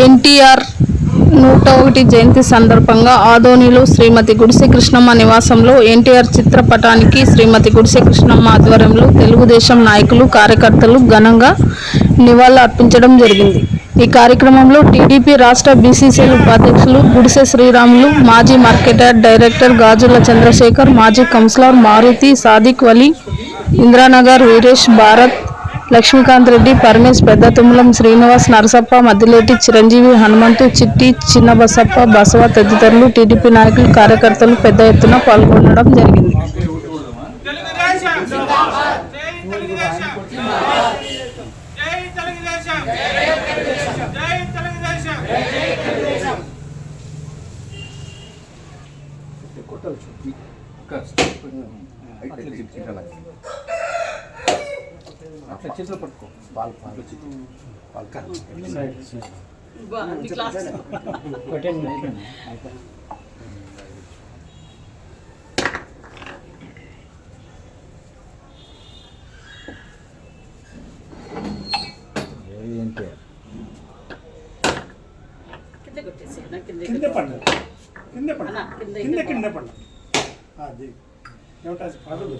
ఎన్టీఆర్ 101 జయంతి సందర్భంగా ఆదోనిలో శ్రీమతి గుడిసె కృష్ణమ్మ నివాసంలో ఎన్టీఆర్ చిత్రపటానికి శ్రీమతి గుడిసె కృష్ణమ్మ ఆధ్వర్యంలో తెలుగుదేశం నాయకులు, కార్యకర్తలు ఘనంగా నివాళులర్పించడం జరిగింది. ఈ కార్యక్రమంలో టీడీపీ రాష్ట్ర బీసీసీఎల్ ఉపాధ్యక్షులు గుడిసె శ్రీరాములు, మాజీ మార్కెట్ యార్డ్ డైరెక్టర్ గాజుల చంద్రశేఖర్, మాజీ కౌన్సిలర్ మారుతి, సాదిక్ వలీ, ఇంద్రానగర్ వీరేష్, భారత్, లక్ష్మీకాంత్ రెడ్డి, పరమేశ్, పెద్ద తుమ్మలం శ్రీనివాస్, నరసప్ప, మద్దిలేటి చిరంజీవి, హనుమంతు, చిట్టి, చిన్నబసప్ప, బసవ తదితరులు టీడీపీ నాయకులు, కార్యకర్తలు పెద్ద ఎత్తున పాల్గొనడం జరిగింది. అట్లా చేతులు పట్టుకో పాలు కింద పడ్డా అది ఏమంటే పడదు.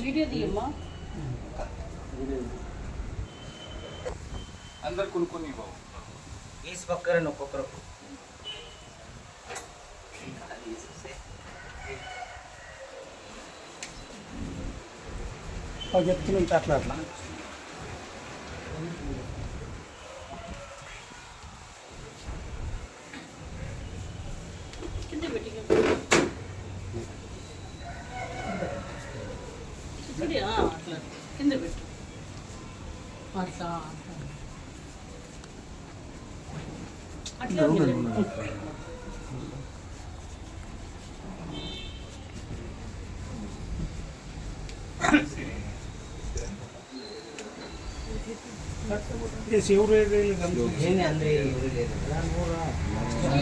వీడియో తీయమ్మా. అందరు కొనుక్కొని ఈస్ పక్కన ఒక్కొక్కరు చెప్తున్నాం అట్లా అట్లా కింద పెట్టి అట్లా కింద పెట్టు. అట్లా అట్లా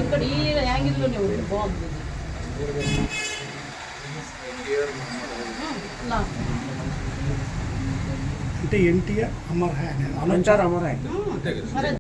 ఇక్కడ ఈ యాంగిల్లోనే ఉంది, బాగుంది. అంటే ఎన్టీఆర్ అమర్ హై అనేది అమర్ హై